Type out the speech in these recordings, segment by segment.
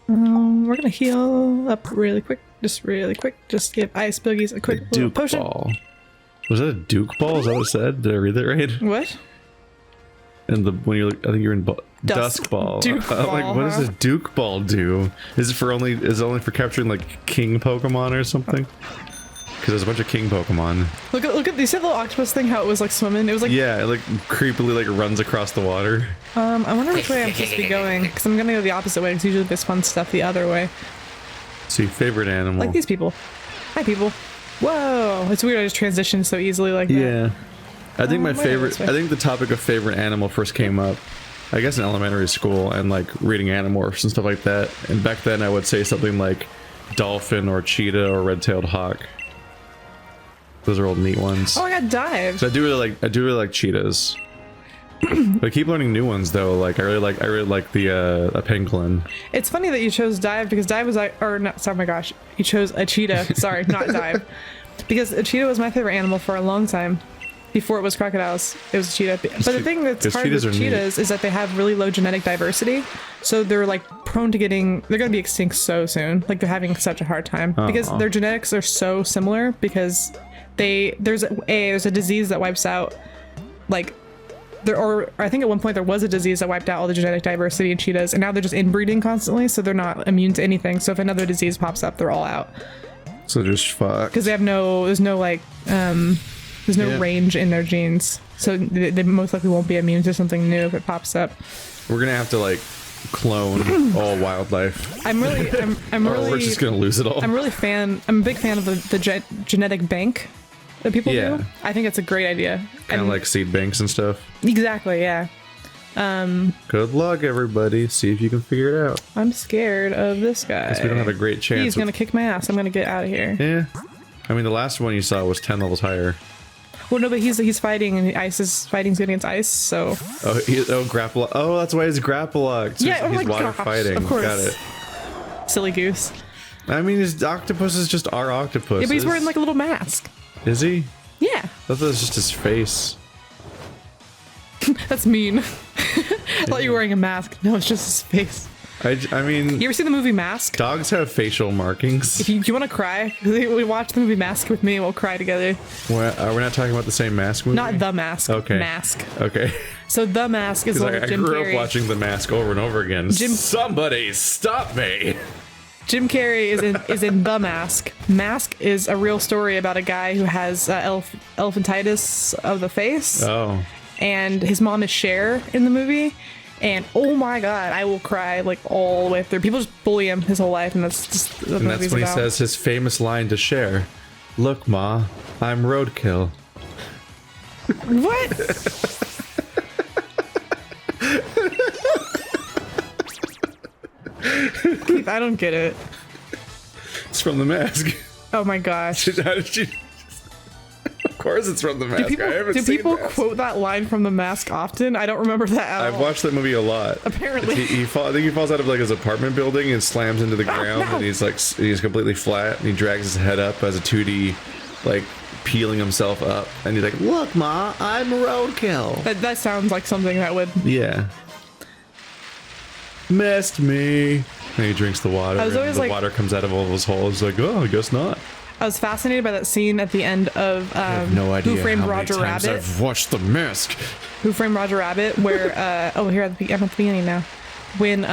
We're gonna heal up really quick. Just really quick. Just give Ice Boogies a quick little Duke potion. ball. Was that a Duke ball? Is that what it said? Did I read that right? What? And when you're, I think you're in Dusk Ball. Duke I'm like, ball, what does a Duke ball do? Is it only for capturing like King Pokemon or something? Because there's a bunch of King Pokemon. Look at, you see the little octopus thing? How it was like swimming? It was like, yeah, it like creepily like runs across the water. I wonder which way I'm supposed to be going, because I'm gonna go the opposite way, because usually there's fun stuff the other way. So your favorite animal? Like these people. Hi, people. Whoa, it's weird I just transitioned so easily like that. Yeah. I think my wait, favorite, I think the topic of favorite animal first came up, I guess in elementary school, and like reading Animorphs and stuff like that. And back then I would say something like dolphin or cheetah or red-tailed hawk. Those are all neat ones. Oh, I got Dive. So I do really like cheetahs. But I keep learning new ones though. Like I really like the a pangolin. It's funny that you chose Dive, because Dive was like, or not, oh my gosh, you chose a cheetah. Sorry, not Dive. Because a cheetah was my favorite animal for a long time. Before it was crocodiles, it was a cheetah. But the thing that's hard with cheetahs is that they have really low genetic diversity. So they're like prone to they're gonna be extinct so soon. Like they're having such a hard time because their genetics are so similar, because there's a disease that wipes out like I think at one point there was a disease that wiped out all the genetic diversity in cheetahs, and now they're just inbreeding constantly, so they're not immune to anything. So if another disease pops up, they're all out. So just fuck. Because they have there's no range in their genes, so they most likely won't be immune to something new if it pops up. We're gonna have to like clone all wildlife. I'm really we're just gonna lose it all. I'm a big fan of the genetic bank that people do. I think it's a great idea. Kind of like seed banks and stuff. Exactly, yeah. Good luck, everybody. See if you can figure it out. I'm scared of this guy. Guess we don't have a great chance. He's gonna kick my ass. I'm gonna get out of here. Yeah. I mean, the last one you saw was 10 levels higher. Well, no, but he's fighting, and Ice is fighting against Ice, so... grapple... Oh, that's why he's grapple locked. So yeah, he's water fighting. Of course. Got it. Silly goose. I mean, his octopus is just our octopus. Yeah, but he's wearing like a little mask. Is he? Yeah. I thought that was just his face. That's mean. I thought you were wearing a mask. No, it's just his face. I mean... You ever seen the movie Mask? Dogs have facial markings. Do you want to cry? We watch the movie Mask with me and we'll cry together. We're not talking about the same Mask movie? Not The Mask. Okay. Mask. Okay. So The Mask is one of Jim Carrey. I grew up watching The Mask over and over again. Somebody stop me! Jim Carrey is in The Mask. Mask is a real story about a guy who has elephantitis of the face. Oh. And his mom is Cher in the movie. And oh my god, I will cry like all the way through. People just bully him his whole life, and that's just what the movie's when about. He says his famous line to Cher, "Look, Ma, I'm roadkill." What? Keith, I don't get it. It's from The Mask. Oh my gosh. How did she... Of course it's from The Mask. Do people quote that line from The Mask often? I don't remember that at all. I've watched that movie a lot. Apparently. I think he falls out of like his apartment building and slams into the ground, and he's completely flat, and he drags his head up as a 2D, like peeling himself up, and he's like, "Look, Ma, I'm roadkill." That sounds like something that would... Yeah. Missed me. And he drinks the water, I was always and the water comes out of all those holes. Like, oh, I guess not. I was fascinated by that scene at the end of I have no idea Who Framed how Roger many times Rabbit. I've watched The Mask. Who Framed Roger Rabbit, where I'm at the beginning now. When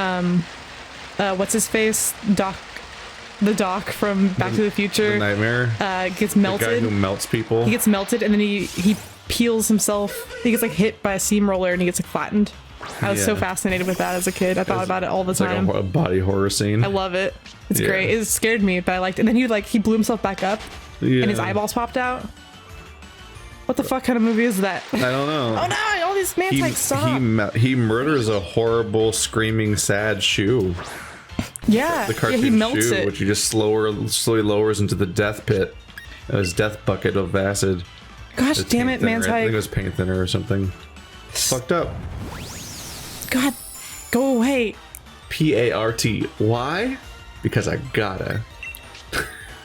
what's his face? The Doc from Back to the Future. The Nightmare. Gets melted. The guy who melts people. He gets melted, and then he peels himself. He gets like hit by a steamroller, and he gets like flattened. I was so fascinated with that as a kid. I thought about it all the time. It's like a body horror scene. I love it. It's great. It scared me, but I liked it. And then he blew himself back up, and his eyeballs popped out. What the fuck kind of movie is that? I don't know. Oh no! All these man's like stop. He murders a horrible, screaming, sad shoe. Yeah, the cartoon he melts shoe, it. which he just slowly lowers into the death pit. His death bucket of acid. Gosh damn it, man's I think it was paint thinner or something. Fucked up. God, go away. P-A-R-T. Why? Because I gotta.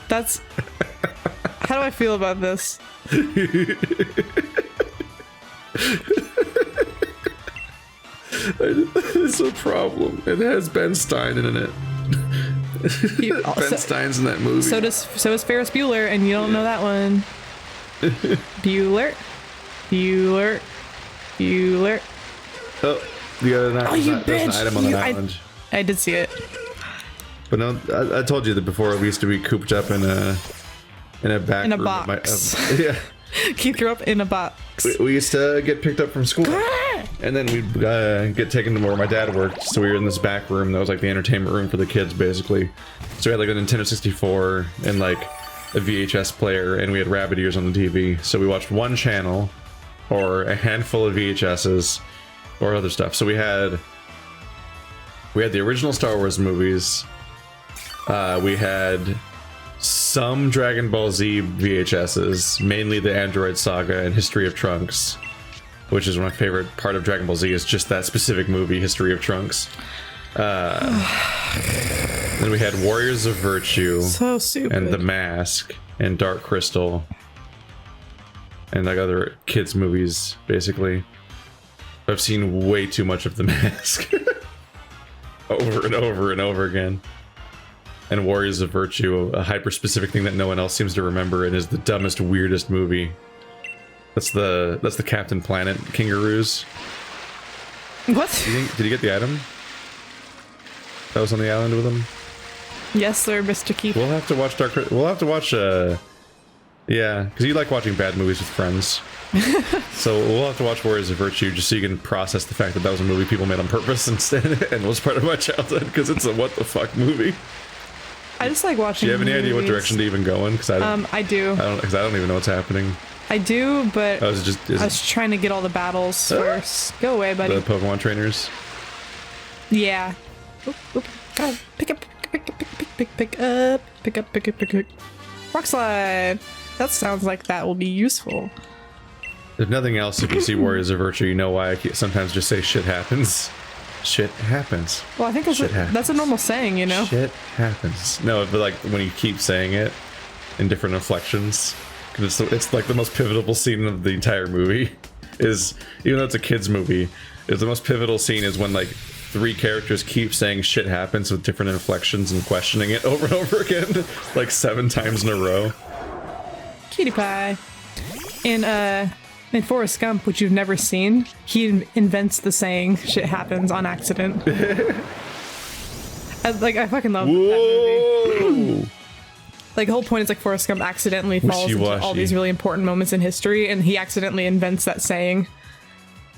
That's... How do I feel about this? It's a problem. It has Ben Stein in it. Ben Stein's in that movie. So is Ferris Bueller, and you don't know that one. Bueller. Oh, the other night. Oh, you there's an bitch! item on the island. I did see it. But no, I told you that before. We used to be cooped up in a back In a room box. yeah. Keith grew up in a box. We used to get picked up from school, and then we'd get taken to where my dad worked. So we were in this back room that was like the entertainment room for the kids, basically. So we had like a Nintendo 64 and like a VHS player, and we had rabbit ears on the TV. So we watched one channel or a handful of VHSs or other stuff. So we had the original Star Wars movies. We had some Dragon Ball Z VHSs, mainly the Android Saga and History of Trunks, which is my favorite part of Dragon Ball Z, is just that specific movie, History of Trunks. Then we had Warriors of Virtue, So stupid. and The Mask, and Dark Crystal, and like other kids' movies, basically. I've seen way too much of The Mask. Over and over and over again. And Warriors of Virtue, a hyper-specific thing that no one else seems to remember, and is the dumbest, weirdest movie. That's the Captain Planet kangaroos. What? Did you get the item that was on the island with him? Yes, sir, Mr. Keith. We'll have to watch We'll have to watch. Yeah, because you like watching bad movies with friends. So we'll have to watch Warriors of Virtue just so you can process the fact that that was a movie people made on purpose instead, and was part of my childhood, because it's a what the fuck movie. I just like watching. Do you have any idea what movies. direction to even go in? Because I do. Because I don't even know what's happening. I do, but I I was was trying to get all the battles first. Go away, buddy. the Pokemon trainers. Yeah. Oop. God. Pick up. Rock slide. That sounds like that will be useful. If nothing else, if you see Warriors of Virtue, you know why I sometimes just say shit happens. Shit happens. Well, I think that's a normal saying, you know? Shit happens. No, but like when you keep saying it in different inflections, because it's like the most pivotal scene of the entire movie. Is, even though it's a kids movie, is the most pivotal scene is when like 3 characters keep saying shit happens with different inflections and questioning it over and over again, like 7 times in a row. Cutie pie. In Forrest Gump, which you've never seen, he invents the saying "shit happens" on accident. I fucking love that movie. Like the whole point is like Forrest Gump accidentally falls into all these really important moments in history, and he accidentally invents that saying.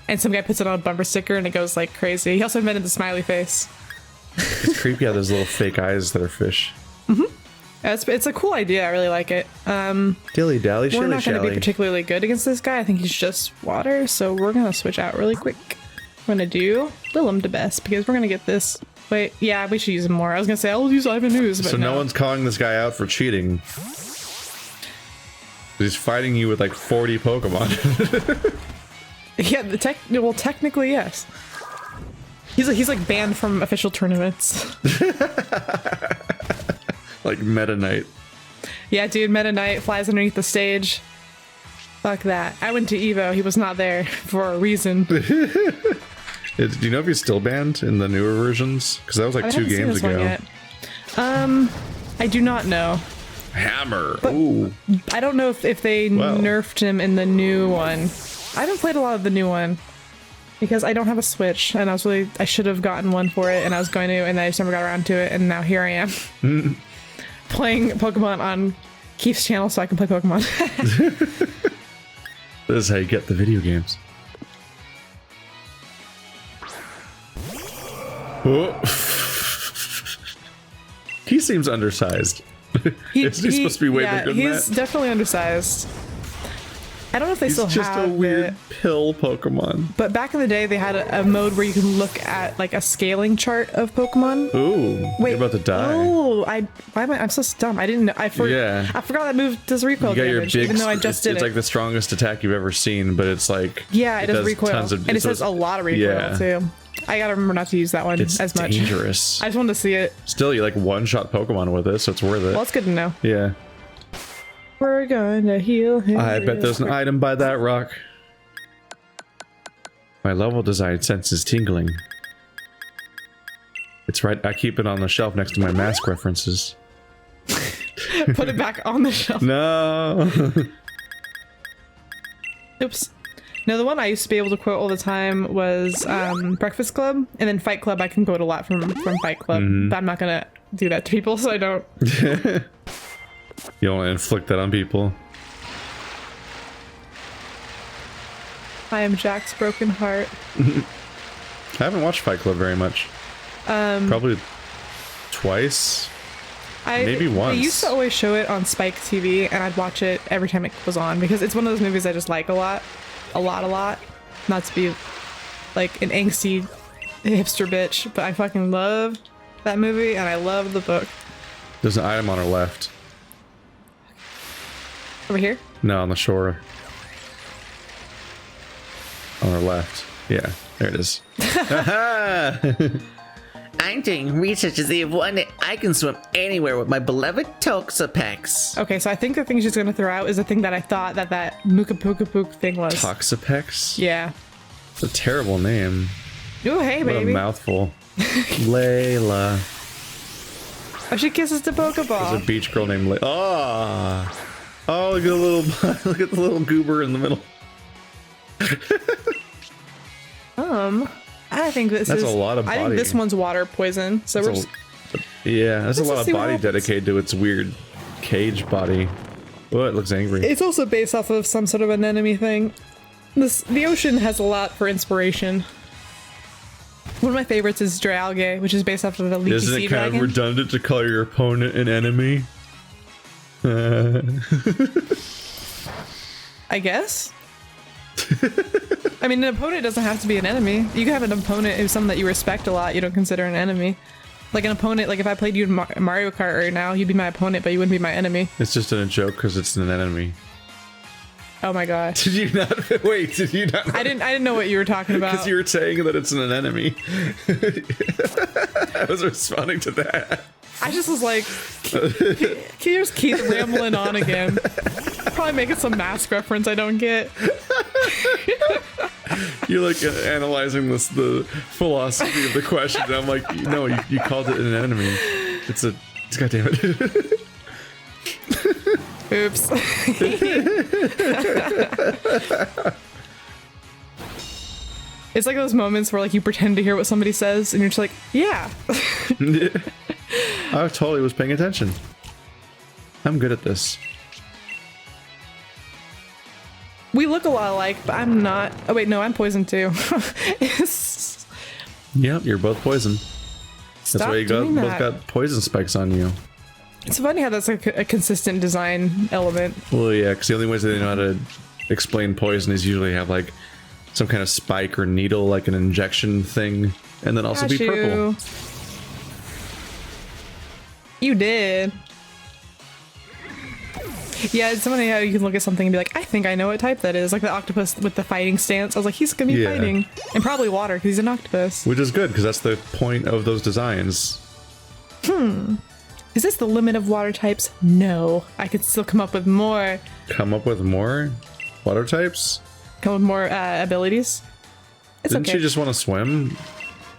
And some guy puts it on a bumper sticker, and it goes like crazy. He also invented the smiley face. It's creepy how there's little fake eyes that are fish. It's a cool idea. I really like it. Dilly dally, We're not going to be particularly good against this guy. I think he's just water, so we're going to switch out really quick. We're going to do Willem to best, because we're going to get this. Wait, yeah, we should use him more. I was going to say, I'll use Ivan News, but so no one's calling this guy out for cheating. He's fighting you with like 40 Pokemon. Yeah, well, technically, yes. He's like banned from official tournaments. Like Meta Knight. Yeah, dude, Meta Knight flies underneath the stage. Fuck that. I went to Evo. He was not there for a reason. Do you know if he's still banned in the newer versions? Because that was like 2 games ago. I do not know. Hammer. But ooh. I don't know if they nerfed him in the new one. I haven't played a lot of the new one because I don't have a Switch, and I should have gotten one for it, and I was going to, and I just never got around to it, and now here I am. Playing Pokemon on Keith's channel so I can play Pokemon. This is how you get the video games. Oh. He seems undersized. He's supposed to be way bigger than that. He's definitely undersized. I don't know if they still have He's just a weird pill Pokemon. But back in the day, they had a mode where you can look at like a scaling chart of Pokemon. Ooh, wait, you're about to die. Oh, I'm so dumb. I didn't know. I forgot that move does recoil damage, even though I just did it. It's like the strongest attack you've ever seen, but it's like it does recoil, and it says a lot of recoil too. I gotta remember not to use that one as much. It's dangerous. I just wanted to see it. Still, you like one-shot Pokemon with it, so it's worth it. Well, it's good to know. Yeah. We're gonna heal him. I bet there's an item by that rock. My level design sense is tingling. It's right. I keep it on the shelf next to my mask references. Put it back on the shelf. No. Oops. No, the one I used to be able to quote all the time was Breakfast Club, and then Fight Club I can quote a lot from Fight Club, but I'm not gonna do that to people, so I don't. You don't want to inflict that on people. I am Jack's broken heart. I haven't watched Fight Club very much. Probably twice. Maybe once. They used to always show it on Spike TV, and I'd watch it every time it was on because it's one of those movies I just like a lot. Not to be like an angsty hipster bitch, but I fucking love that movie and I love the book. There's an item on our left. Over here? No, on the shore. On our left. Yeah, there it is. I'm doing research to see if one day I can swim anywhere with my beloved Toxapex. Okay, so I think the thing she's gonna throw out is the thing that I thought that Mookapook thing was. Toxapex? Yeah. It's a terrible name. Ooh, hey, What baby. a mouthful. Layla. Oh, she kisses the Pokeball. There's a beach girl named Layla. Oh! Oh, look at the little goober in the middle. I think that's a lot of I think body. this one's water poison. So we're just, Yeah, that's a Let's lot just of see what body happens. dedicated to its weird cage body. Oh, it looks angry. it's also based off of some sort of anemone thing. The ocean has a lot for inspiration. One of my favorites is Dralgae, which is based off of the leafy Isn't sea it kind dragon. of redundant to call your opponent an enemy? I guess. I mean, an opponent doesn't have to be an enemy. You can have an opponent who's someone that you respect a lot. You don't consider an enemy. Like an opponent, like if I played you in Mario Kart right now, you'd be my opponent, but you wouldn't be my enemy. It's just a joke because it's an enemy. Oh my god. Did you not? Wait, did you not? I didn't know what you were talking about. Because you were saying that it's an enemy. I was responding to that. I just was like, can you just keep rambling on again? Probably making some mask reference I don't get. You're like analyzing the philosophy of the question. And I'm like, no, you called it an enemy. It's goddamn it. Oops. It's like those moments where like you pretend to hear what somebody says and you're just like, yeah. I totally was paying attention. I'm good at this. We look a lot alike, but I'm not. Oh wait, no, I'm poisoned too. Yep, you're both poison. That's Stop why you doing both that. got poison spikes on you. It's funny how that's like a consistent design element. Well, yeah, because the only ways that they know how to explain poison is usually have like some kind of spike or needle, like an injection thing, and then also Got be purple. You did. Yeah, it's funny how you can look at something and be like, I think I know what type that is. Like the octopus with the fighting stance. I was like, he's gonna be Yeah. fighting. And probably water, because he's an octopus. Which is good, because that's the point of those designs. Is this the limit of water types? No. I could still come up with more. Come up with more water types? Come with more abilities. It's Didn't okay. you just want to swim?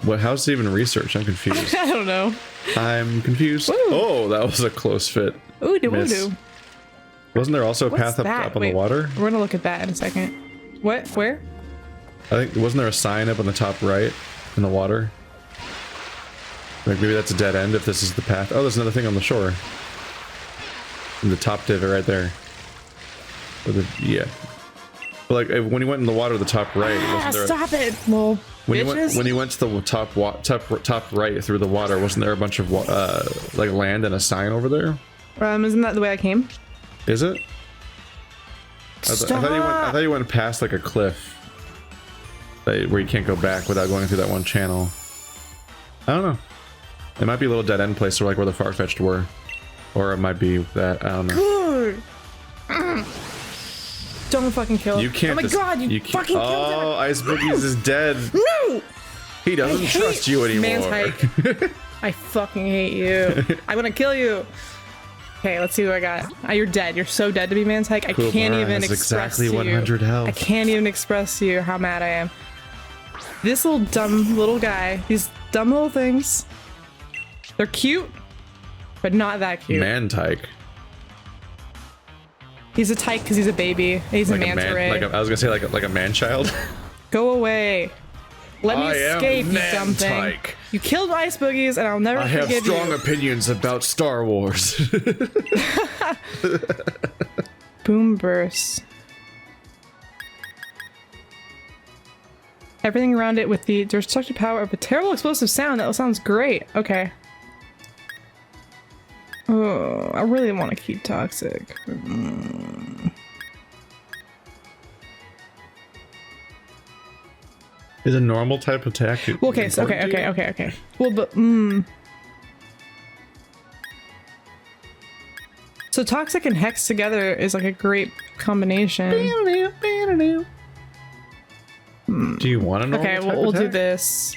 What? How's it even research? I'm confused. I don't know. I'm confused. Woo. Oh, that was a close fit. Ooh, do Miss. do. Wasn't there also a What's path up that? on the Wait, water? We're gonna look at that in a second. What? Where? I think wasn't there a sign up on the top right in the water? Like maybe that's a dead end if this is the path. Oh, there's another thing on the shore. In the top divot right there. Yeah. But like when you went in the water, the top right. Wasn't there Stop it, little bitches. when you went to the top right through the water, wasn't there a bunch of like land and a sign over there? Isn't that the way I came? Is it? I thought you went past like a cliff where you can't go back without going through that one channel. I don't know. It might be a little dead end place, or like where the Farfetch'd were, or it might be that I don't know. Don't fucking kill him. You can't. Oh my god, you fucking killed him. Oh, Ice Boogie's is dead. No! He doesn't trust you anymore. Man's hike. I fucking hate you. I'm gonna kill you. Okay, let's see what I got. You're dead. You're so dead to be man's hike. I Cool, can't Mara even has express exactly to 100 you. health. I can't even express to you how mad I am. This little dumb little guy. These dumb little things. They're cute, but not that cute. Man-tyke. He's a tyke because he's a baby. He's Like a manta ray. I was gonna say like a man-child. Go away. Let me I am escape, you dumb thing. man-tyke. You killed Ice Boogies, and I'll never I have forgive strong you. opinions about Star Wars. Boom burst. Everything around it with the destructive power of a terrible explosive sound. That sounds great. Okay. Oh, I really want to keep toxic. Is a normal type attack? Well, okay, so, okay. Well, but so toxic and hex together is like a great combination. Do you want a normal Okay, type we'll do attack? this.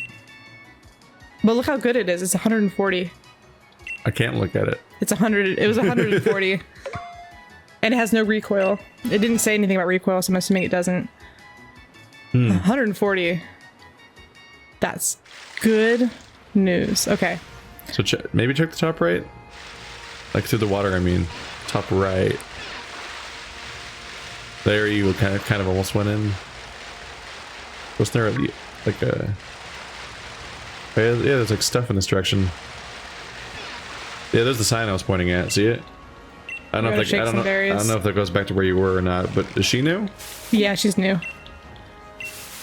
But look how good it is. It's 140. I can't look at it. It's 100. It was 140. And it has no recoil. It didn't say anything about recoil, so I'm assuming it doesn't. 140. That's good news. Okay. So maybe check the top right. Like through the water, I mean. Top right. There you kind of almost went in. Wasn't there like a... Yeah, there's like stuff in this direction. Yeah, there's the sign I was pointing at. See it? I don't know if I don't know if that goes back to where you were or not. But is she new? Yeah, she's new.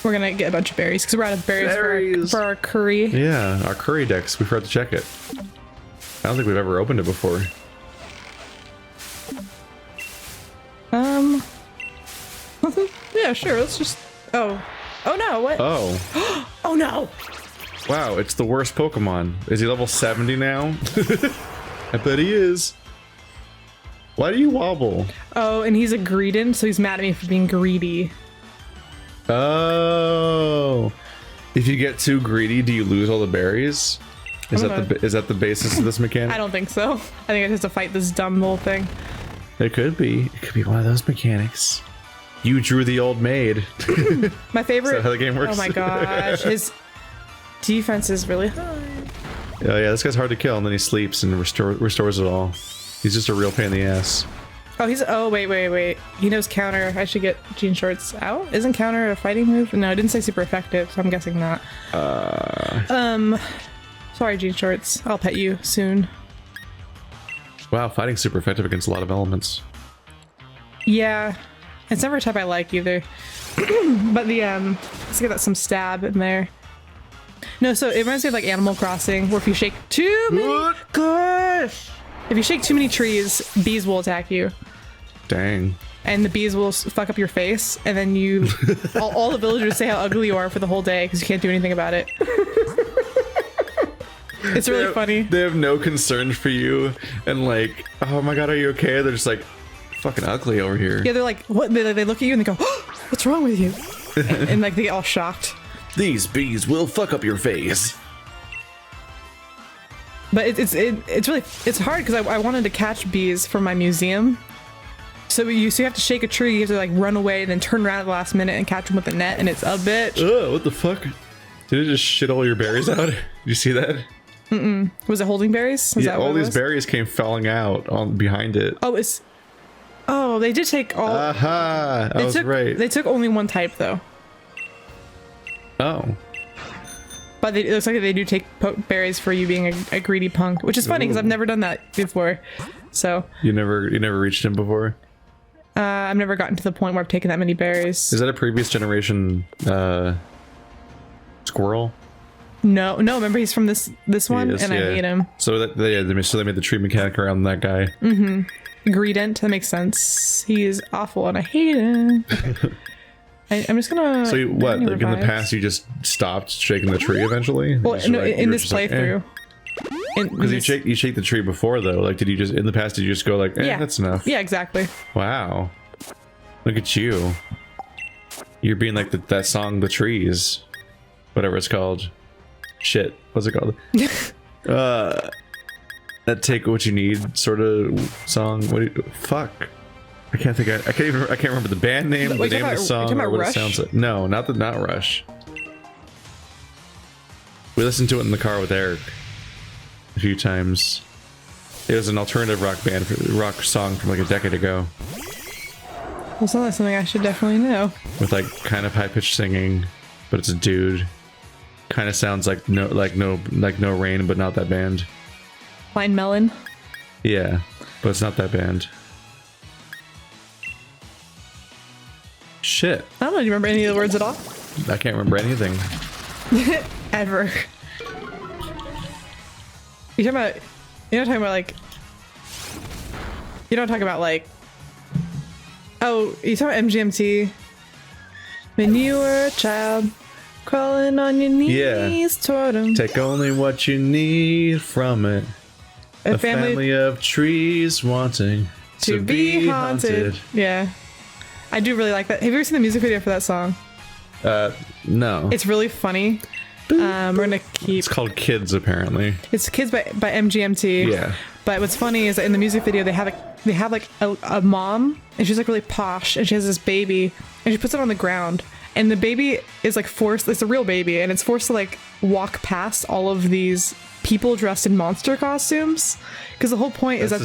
We're gonna get a bunch of berries because we're out of berries. For our curry. Yeah, our curry decks. We forgot to check it. I don't think we've ever opened it before. Yeah, sure. Let's just. Oh no! What? Oh. Oh no! Wow, it's the worst Pokemon. Is he level 70 now? I bet he is. Why do you wobble? Oh, and he's a greedin, so he's mad at me for being greedy. Oh. If you get too greedy, do you lose all the berries? Is that the basis of this mechanic? I don't think so. I think I just have to fight this dumb little thing. It could be. It could be one of those mechanics. You drew the old maid. My favorite. Is that how the game works? Oh my gosh, his defense is really high. Oh yeah, this guy's hard to kill, and then he sleeps and restores it all. He's just a real pain in the ass. Oh, oh wait. He knows counter. I should get Jean Shorts out. Isn't counter a fighting move? No, it didn't say super effective, so I'm guessing not. Sorry, Jean Shorts. I'll pet you soon. Wow, fighting's super effective against a lot of elements. Yeah, it's never a type I like either. But the let's get some stab in there. No, so it reminds me of like Animal Crossing, where if you shake too many, gosh, if you shake too many trees, bees will attack you. Dang. And the bees will fuck up your face, and then you, all the villagers say how ugly you are for the whole day because you can't do anything about it. It's really funny. They have no concern for you, and like, oh my god, are you okay? They're just like, fucking ugly over here. Yeah, they're like, what? They look at you and they go, oh, what's wrong with you? And like they get all shocked. These bees will fuck up your face. But it's really hard because I wanted to catch bees for my museum. So you have to shake a tree, you have to like run away and then turn around at the last minute and catch them with a net, and it's a bitch. Oh, what the fuck? Did it just shit all your berries out? Did you see that? Mm-mm. Was it holding berries? Yeah, all these berries came falling out behind it. Oh, they did take all. Aha! I was right. They took only one type though. Oh. But it looks like they do take berries for you being a greedy punk, which is funny because I've never done that before. So you never reached him before? I've never gotten to the point where I've taken that many berries. Is that a previous generation squirrel? No. Remember, he's from this one, and I hate him. So they made the tree mechanic around that guy. Mm-hmm. Greedent. That makes sense. He's awful, and I hate him. I'm just gonna. So what? Like in the past, you just stopped shaking the tree eventually? Well, no, in this playthrough. Because you shake the tree before though. Like, did you just in the past? Did you just go like, yeah, that's enough? Yeah, exactly. Wow. Look at you. You're being like that song, "The Trees," whatever it's called. Shit, what's it called? That "Take What You Need" sort of song. Fuck. I can't remember the band name, the name of the song, or what it sounds like. No, not Rush. We listened to it in the car with Eric. a few times. It was an alternative rock song from like a decade ago. Well, sounds like something I should definitely know. With like kind of high pitched singing, but it's a dude. Kind of sounds like no rain, but not that band. Blind Melon. Yeah, but it's not that band. Shit. I don't know. Do you remember any of the words at all? I can't remember anything. Ever. You're talking about like. You don't talk about like. Oh, you talking about MGMT? When you were a child, crawling on your knees toward him. Take only what you need from it. A family of trees wanting to be haunted. Yeah. I do really like that. Have you ever seen the music video for that song? No. It's really funny. We're gonna keep. It's called Kids, apparently. It's Kids by MGMT. Yeah. But what's funny is that in the music video they have a mom, and she's like really posh, and she has this baby, and she puts it on the ground, and the baby is like forced. It's a real baby, and it's forced to like walk past all of these people dressed in monster costumes, because the whole point is that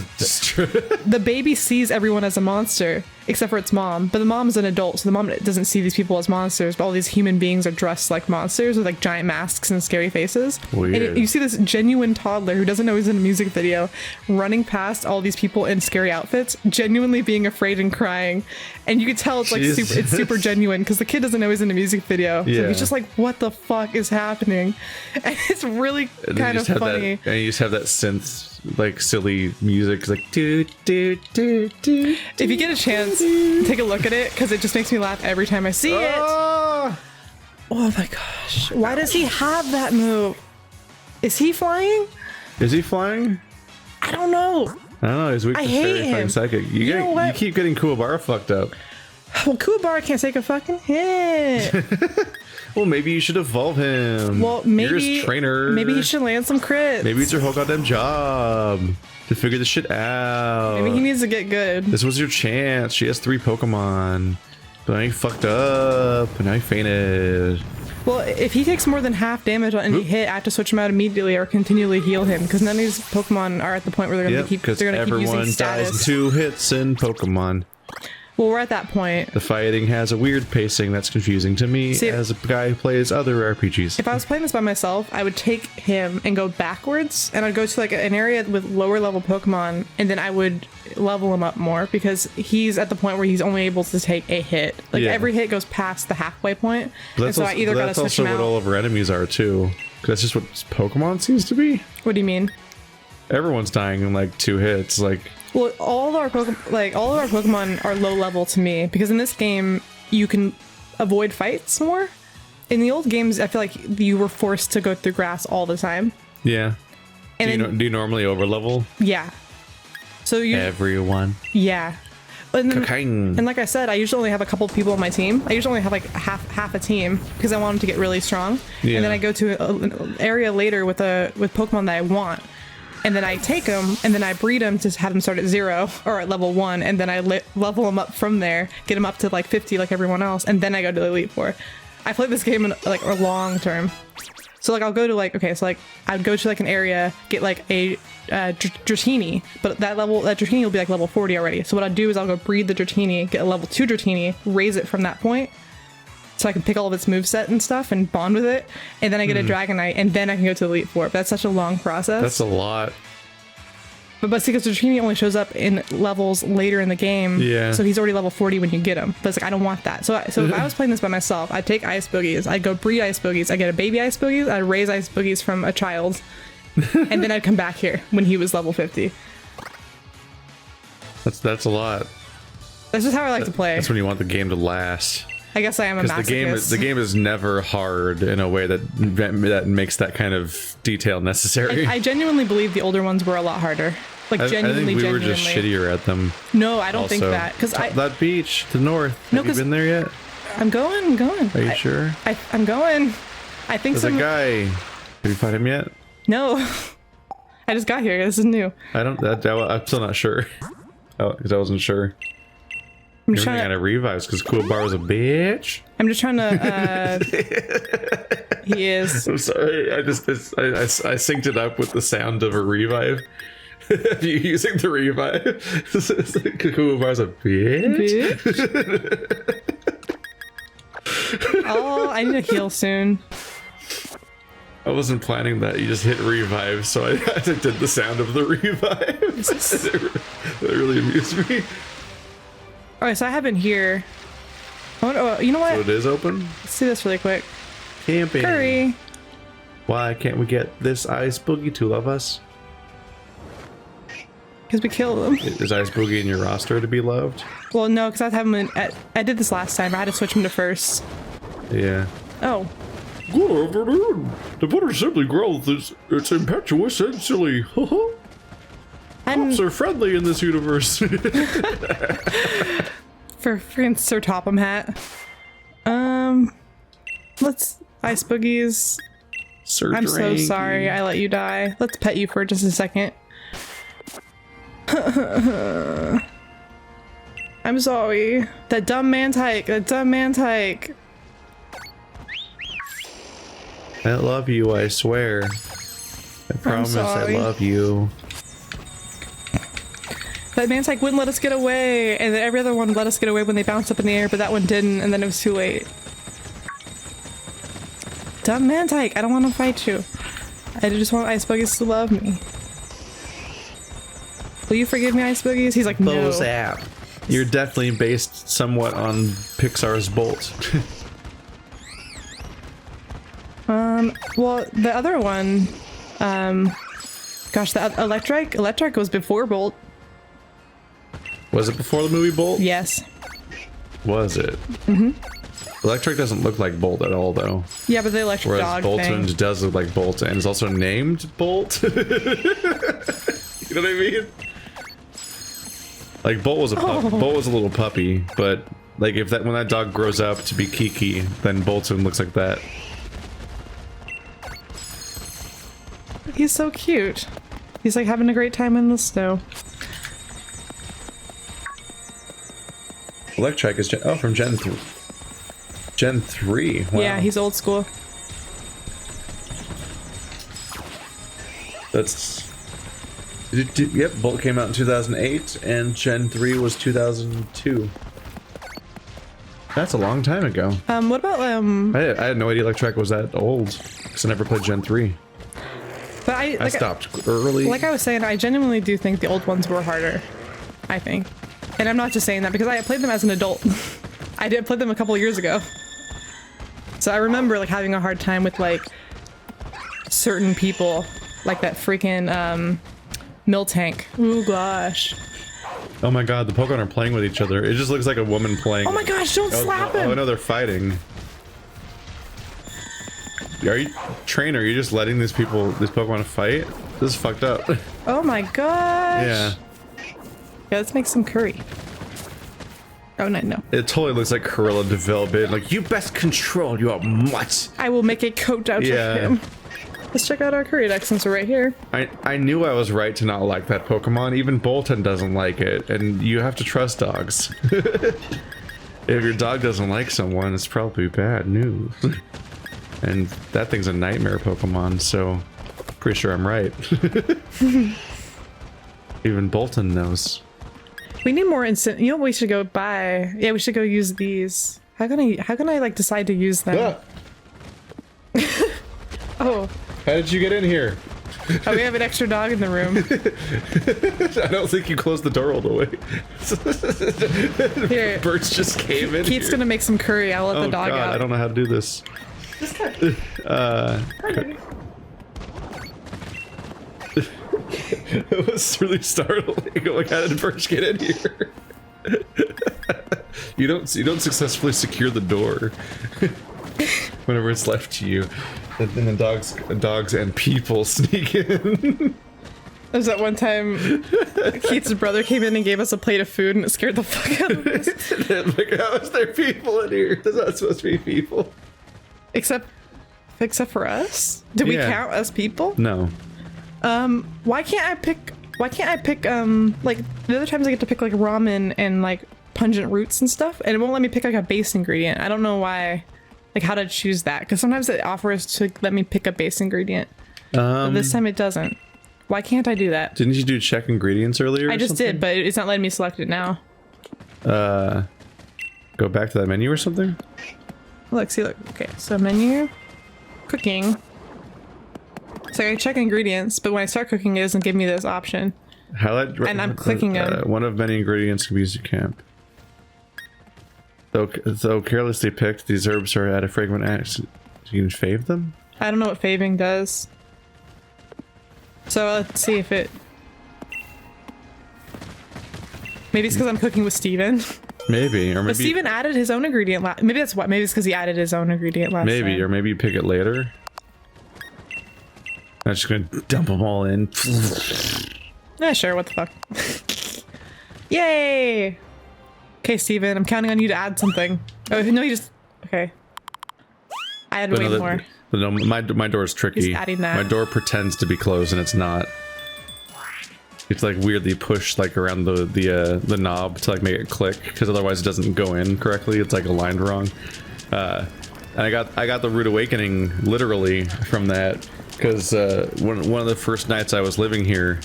the baby sees everyone as a monster except for its mom, but the mom is an adult, so the mom doesn't see these people as monsters, but all these human beings are dressed like monsters with like giant masks and scary faces. Weird. And you see this genuine toddler who doesn't know he's in a music video running past all these people in scary outfits, genuinely being afraid and crying, and you can tell it's like super genuine, because the kid doesn't know he's in a music video. So he's just like, what the fuck is happening? And it's really kind of funny. And you just have that synth, like silly music. It's like do do do do. If you get a chance, take a look at it, because it just makes me laugh every time I see it. Oh my gosh! Why does he have that move? Is he flying? Is he flying? I don't know. I don't know. He's weak to terrifying psychic. You keep getting Kuwabara fucked up. Well, Kuwabara can't take a fucking hit. Well, maybe you should evolve him. Well, maybe you're his trainer. Maybe he should land some crits. Maybe it's your whole goddamn job to figure this shit out. Maybe he needs to get good. This was your chance. She has 3 Pokemon, but now he fucked up, and now he fainted. Well, if he takes more than half damage on any hit, I have to switch him out immediately or continually heal him, because none of these Pokemon are at the point where they're going to keep. They're going to keep using status. Everyone dies in 2 hits in Pokemon. Well, we're at that point. The fighting has a weird pacing that's confusing to me as a guy who plays other RPGs. If I was playing this by myself, I would take him and go backwards, and I'd go to like an area with lower level Pokemon, and then I would level him up more, because he's at the point where he's only able to take a hit. Like every hit goes past the halfway point, and so I either gotta switch him out. That's also what all of our enemies are too. That's just what Pokemon seems to be. What do you mean? Everyone's dying in like 2 hits. Like, well, all of our Pokemon are low level to me, because in this game you can avoid fights more. In the old games, I feel like you were forced to go through grass all the time. Yeah. And do you normally over level? Yeah. So everyone. Yeah. And then, Cocaine. and like I said, I usually only have a couple of people on my team. I usually only have like half a team, because I want them to get really strong. Yeah. And then I go to an area later with Pokemon that I want. And then I take them, and then I breed them to have them start at 0 or at level 1, and then I level them up from there, get them up to like 50 like everyone else, and then I go to the Elite Four. I play this game in like a long term. So like I'll go to like, okay, so like I'd go to like an area, get like a Dratini, but that Dratini will be like level 40 already. So what I'd do is I'll go breed the Dratini, get a level 2 Dratini, raise it from that point, so I can pick all of its moveset and stuff and bond with it, and then I get a Dragonite, and then I can go to the Elite Four. But that's such a long process. That's a lot. But see, because Dratini only shows up in levels later in the game, so he's already level 40 when you get him. But it's like, I don't want that. So if I was playing this by myself, I'd take Ice Boogies, I'd go breed Ice Boogies, I'd get a baby Ice Boogies, I'd raise Ice Boogies from a child, and then I'd come back here when he was level 50. That's a lot. That's just how I like to play. That's when you want the game to last. I guess I am a masochist. Because the game is never hard in a way that makes that kind of detail necessary. I genuinely believe the older ones were a lot harder. Like, genuinely, I think we were just shittier at them. No, I don't think that. Because that beach to the north. Have you been there yet? I'm going. Are you sure? I'm going. I think there's a guy. Have you found him yet? No. I just got here. This is new. I'm still not sure. Oh, because I wasn't sure. I'm You're just running trying out to. of revives because Cool Bar was a bitch. I'm just trying to. He is. I'm sorry. I synced it up with the sound of a revive. You using the revive? Cool Bar's a bitch. Oh, I need to heal soon. I wasn't planning that. You just hit revive, so I did the sound of the revive. That really amused me. Alright, so I have been here. Oh, you know what? So it is open? Let's do this really quick. Camping. Curry. Why can't we get this Ice Boogie to love us? Because we killed them. Is Ice Boogie in your roster to be loved? Well, no, because I have him in. I did this last time. I had to switch him to first. Yeah. Oh. Good afternoon. The butter simply growth it's impetuous and silly. Hops are friendly in this universe. For freaking Sir Topham hat. Let's Ice Boogies. Sir I'm so Drake. sorry I let you die. Let's pet you for just a second. I'm sorry. That dumb man's hike. That dumb man's hike. I love you, I swear. I promise I sorry. love you. That man's hike wouldn't let us get away, and then every other one let us get away when they bounced up in the air, but that one didn't, and then it was too late. Dumb man's hike. I don't want to fight you. I just want Ice Boogies to love me. Will you forgive me, Ice Boogies? He's like, no. Bozap. You're definitely based somewhat on Pixar's Bolt. Well, the other one, gosh, the Electric was before Bolt. Was it before the movie Bolt? Yes. Was it? Mm-hmm. Electric doesn't look like Bolt at all, though. Yeah, but the electric Whereas dog Boltund thing. does look like Bolt, and is also named Bolt. You know what I mean? Like Bolt was a Bolt was a little puppy, but like if when that dog grows up to be Kiki, then Boltund looks like that. He's so cute. He's like having a great time in the snow. Electric is from Gen 3. Gen 3. Wow. Yeah, he's old school. That's. Yep, Bolt came out in 2008, and Gen 3 was 2002. That's a long time ago. What about I had no idea Electric was that old, because I never played Gen 3. But I stopped early. Like I was saying, I genuinely do think the old ones were harder. I think, and I'm not just saying that because I played them as an adult. I did play them a couple of years ago, so I remember like having a hard time with like certain people, like that freaking Miltank. Ooh gosh. Oh my god, the Pokemon are playing with each other. It just looks like a woman playing. Oh my gosh! Don't slap him. Oh no, they're fighting. Are you trainer? Are you just letting these Pokemon fight? This is fucked up. Oh my gosh. Yeah. Yeah, let's make some curry. Oh no. It totally looks like Corilla development. Like, you best control your mutt. I will make a coat out of him. Let's check out our curry deck since we're right here. I knew I was right to not like that Pokemon. Even Bolton doesn't like it, and you have to trust dogs. If your dog doesn't like someone, it's probably bad news. And that thing's a nightmare Pokemon, so pretty sure I'm right. Even Bolton knows. We need more instant. You know what we should go buy? Yeah, we should go use these. How can I like decide to use them? Oh. How did you get in here? Oh, we have an extra dog in the room. I don't think you closed the door all the way. Here. Birds just came in. Keith's gonna make some curry. I'll let the dog out. I don't know how to do this. It was really startling. Like, how did birds get in here? You don't successfully secure the door whenever it's left to you. And then dogs and people sneak in. There's that one time Keith's brother came in and gave us a plate of food and it scared the fuck out of us. Like, how is there people in here? There's not supposed to be people. Except for us? Do we count as people? No. Why can't I pick like the other times I get to pick like ramen and like pungent roots and stuff, and it won't let me pick like a base ingredient. I don't know why, like how to choose that, because sometimes it offers to let me pick a base ingredient. But this time it doesn't. Why can't I do that? Didn't you do check ingredients earlier? I just did, but it's not letting me select it now. Go back to that menu or something? Look, see, look. Okay, so menu, cooking. So I check ingredients, but when I start cooking, it doesn't give me this option. Highlight. And I'm clicking them. One of many ingredients can be used to camp. Though carelessly picked, these herbs are at a fragrant accent. You can fave them? I don't know what faving does. So let's see if it... Maybe it's because I'm cooking with Steven. Maybe, or maybe... But Steven added his own ingredient maybe that's what. Maybe it's because he added his own ingredient last time. Maybe, or maybe you pick it later. I'm just gonna dump them all in. Yeah, sure, what the fuck. Yay! Okay, Steven, I'm counting on you to add something. Oh, no, you just... Okay. I had way more. No, my door is tricky. He's adding that. My door pretends to be closed and it's not. It's like weirdly pushed like around the knob to like make it click, because otherwise it doesn't go in correctly. It's like aligned wrong. And I got the Rude Awakening literally from that, because one of the first nights I was living here,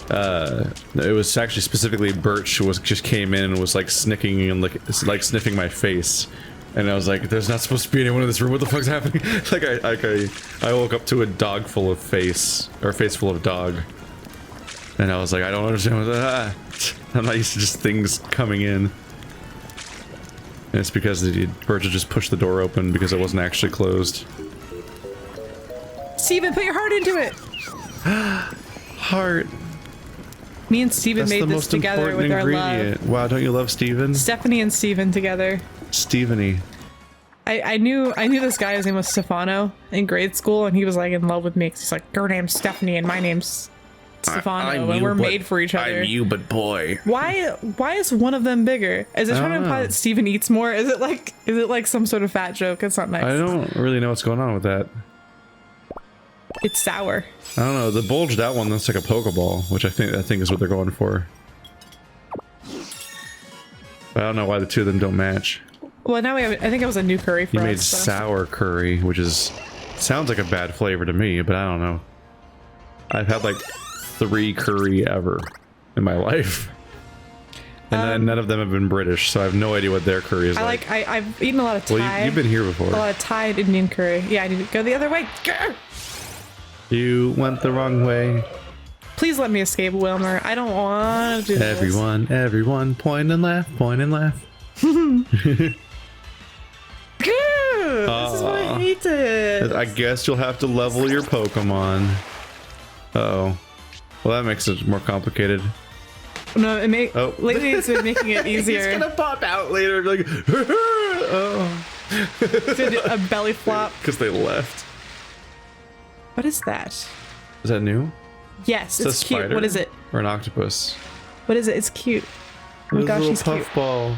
it was actually specifically Birch just came in and was like snicking and like sniffing my face, and I was like, "There's not supposed to be anyone in this room. What the fuck's happening?" I woke up to a dog full of face, or a face full of dog, and I was like, "I don't understand what that." I'm not used to just things coming in. And it's because Birch just pushed the door open because it wasn't actually closed. Steven, put your heart into it! Heart. Me and Steven made this together with our love. Wow, don't you love Steven? Stephanie and Steven together. Stevenie. I knew this guy, his name was Stefano, in grade school, and he was like in love with me because he's like, your name's Stephanie and my name's Stefano, and we're made for each other. I'm you, but boy. Why is one of them bigger? Is it trying to imply that Steven eats more? Is it like some sort of fat joke? It's not nice. I don't really know what's going on with that. It's sour. I don't know. The bulged out one looks like a Pokeball, which I think is what they're going for. But I don't know why the two of them don't match. Well, now we have. I think it was a new curry for us. You made sour curry, which sounds like a bad flavor to me, but I don't know. I've had like 3 curry ever in my life, and none of them have been British, so I have no idea what their curry is like. I've eaten a lot of Thai. Well, you've been here before. A lot of Thai and Indian curry. Yeah, I need to go the other way. Grr! You went the wrong way. Please let me escape, Wilmer. I don't want to do this. Everyone, point and laugh, point and laugh. Grr! This is what I hated. I guess you'll have to level your Pokemon. Uh-oh. Well, that makes it more complicated. No, lately it's been making it easier. It's gonna pop out later, like, Oh. Did a belly flop. Because they left. What is that? Is that new? Yes, it's cute. Spider? What is it? Or an octopus? What is it? It's cute. Oh my gosh, he's cute. Puffball.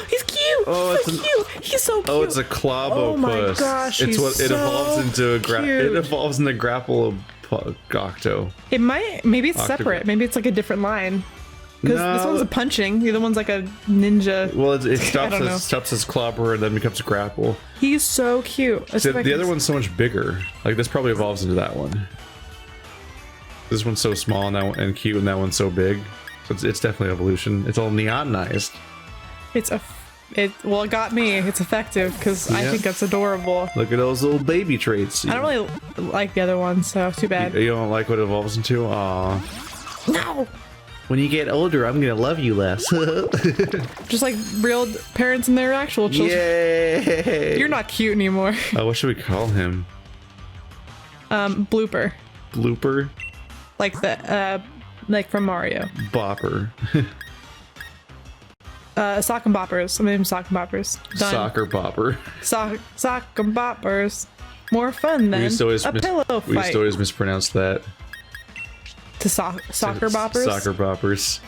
He's cute. Oh, he's so cute. He's so cute. Oh, it's a Clobopus. Oh my gosh, it's what it evolves into it evolves into Grapple Octo. It might. Maybe it's separate. Maybe it's like a different line. Because this one's a punching. The other one's like a ninja. Well, it stops as Clobber and then becomes Grapple. He's so cute. See, the other one's so much bigger. Like this probably evolves into that one. This one's so small and cute, and that one's so big. So it's definitely evolution. It's all neonized. Well, it got me. It's effective because I think that's adorable. Look at those little baby traits. I don't really like the other one, so too bad. You don't like what it evolves into? Aw. No! When you get older, I'm gonna love you less. Just like real parents and their actual children. Yay! You're not cute anymore. What should we call him? Blooper. Blooper? Like from Mario. Bopper. Sock and Boppers. I'm named Sock and Boppers. Done. Soccer Bopper. Sock and Boppers. More fun than a pillow fight. We used to always mispronounce that. To soccer boppers? Soccer boppers.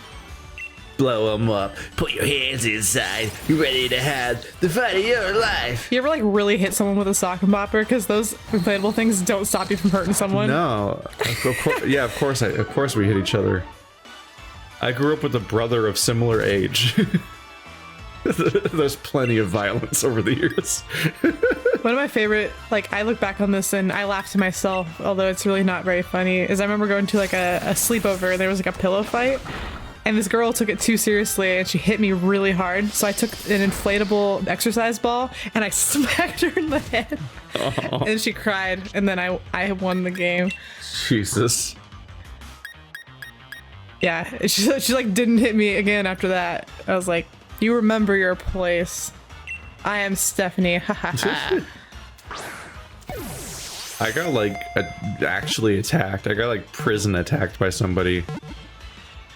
Blow them up. Put your hands inside. You're ready to have the fight of your life. You ever like really hit someone with a sock and bopper? Because those inflatable things don't stop you from hurting someone. No. Yeah, of course we hit each other. I grew up with a brother of similar age. There's plenty of violence over the years. One of my favorite, like, I look back on this and I laugh to myself, although it's really not very funny, is I remember going to like a sleepover and there was like a pillow fight. And this girl took it too seriously and she hit me really hard. So I took an inflatable exercise ball and I smacked her in the head. Oh. And she cried. And then I won the game. Jesus. Yeah, she like didn't hit me again after that. I was like, you remember your place. I am Stephanie. I got like actually attacked. I got like prison attacked by somebody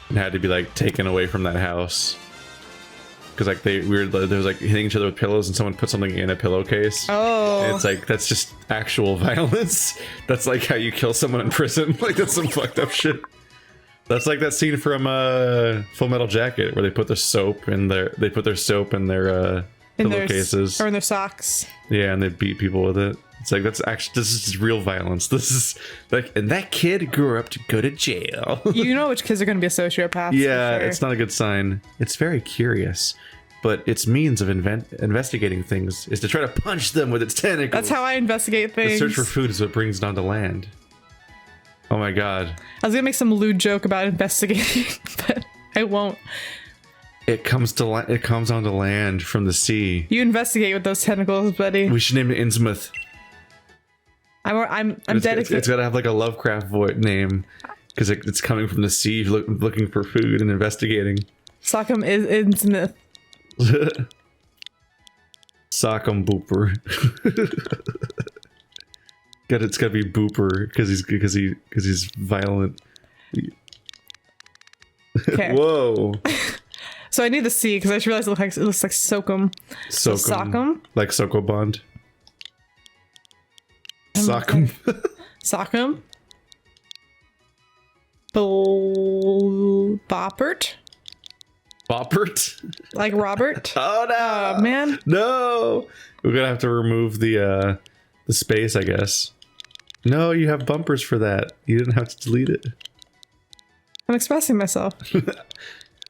and had to be like taken away from that house. Because like there was like hitting each other with pillows and someone put something in a pillowcase. Oh. And it's like, that's just actual violence. That's like how you kill someone in prison. Like that's some fucked up shit. That's like that scene from Full Metal Jacket where they put their soap in their pillowcases or in their socks. Yeah, and they beat people with it. It's like, this is real violence. This is like, and that kid grew up to go to jail. You know which kids are going to be a sociopath. Yeah, for sure. It's not a good sign. It's very curious, but its means of investigating things is to try to punch them with its tentacles. That's how I investigate things. The search for food is what brings it onto land. Oh my god. I was gonna make some lewd joke about investigating, but I won't. It comes onto land from the sea. You investigate with those tentacles, buddy. We should name it Innsmouth. I'm dedicated. It's gotta have like a Lovecraft name, because it's coming from the sea, looking for food and investigating. Sock'em is Innsmouth. Sock'em Booper. It's gotta be Booper because he's violent. Okay. Whoa. So I need the C because I just realized it looks like Sock'em. So Sock'em. Like Sokobond. Sock'em. Sock'em. Boppert. Boppert? Like Robert. Oh no! Oh man. No! We're gonna have to remove the space, I guess. No, you have bumpers for that. You didn't have to delete it. I'm expressing myself.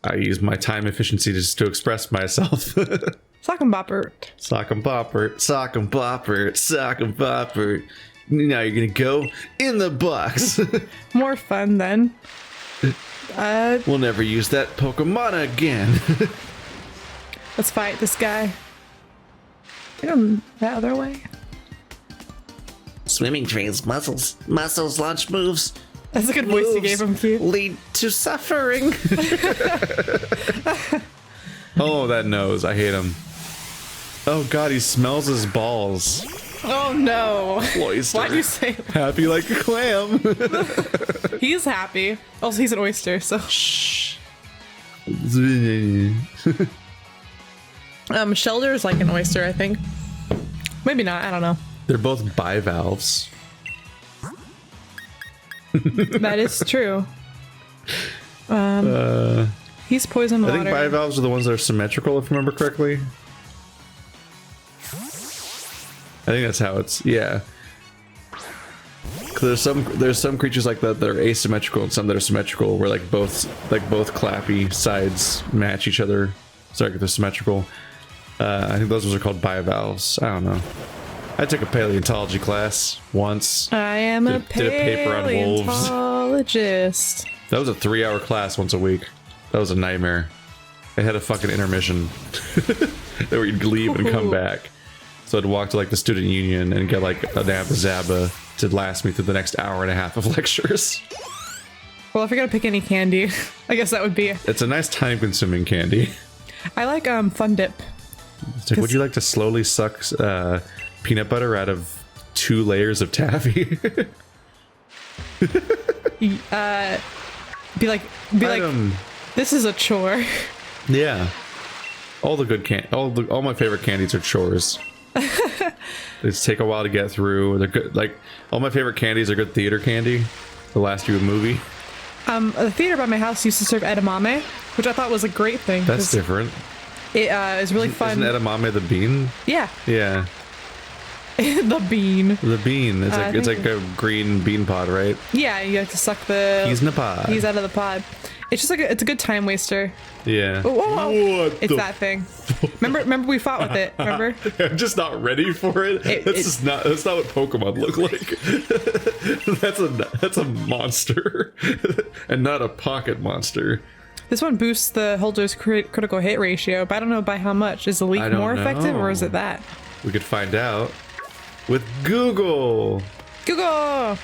I use my time efficiency just to express myself. Sock'em Boppert. Sock'em Boppert, Sock'em Boppert, Sock'em Boppert. Now you're gonna go in the box. More fun then. We'll never use that Pokemon again. Let's fight this guy. Get him that other way. Swimming trains muscles. Muscles launch moves. That's a good voice you gave him, Keith. Lead to suffering. Oh, that nose. I hate him. Oh god, he smells his balls. Oh no. Oyster. Why'd you say that? Happy like a clam. He's happy. Also, he's an oyster, so. Shh. Shelder's like an oyster, I think. Maybe not, I don't know. They're both bivalves. That is true. He's poison water. I think bivalves are the ones that are symmetrical, if I remember correctly. I think that's how it's, yeah. There's some creatures like that are asymmetrical and some that are symmetrical, where like both clappy sides match each other. Sorry, they're symmetrical. I think those ones are called bivalves. I don't know. I took a paleontology class once. I am a did a paper on wolves. paleontologist. That was a 3-hour class once a week. That was a nightmare. I had a fucking intermission where you'd leave and come back. So I'd walk to like the student union and get like a Nabba Zabba to last me through the next hour and a half of lectures. Well, if you're gonna pick any candy, I guess that would be. It's a nice time-consuming candy. I like Fun Dip. It's like, would you like to slowly suck peanut butter out of 2 layers of taffy? Be like, this is a chore. Yeah. All the good all my favorite candies are chores. They just take a while to get through. They're good. Like all my favorite candies are good theater candy. The last year movie. The theater by my house used to serve edamame, which I thought was a great thing. That's different. It is really fun. Isn't edamame the bean? Yeah. Yeah. The bean. The bean. It's like a green bean pod, right? Yeah, you have to suck the. He's in the pod. He's out of the pod. It's just like it's a good time waster. Yeah. Whoa, whoa, whoa. What It's the that thing. Remember we fought with it. Remember? I'm just not ready for it. That's not what Pokemon look like. that's a monster, and not a pocket monster. This one boosts the holder's critical hit ratio, but I don't know by how much. Is the leak more effective, or is it that? We could find out with Google. Google.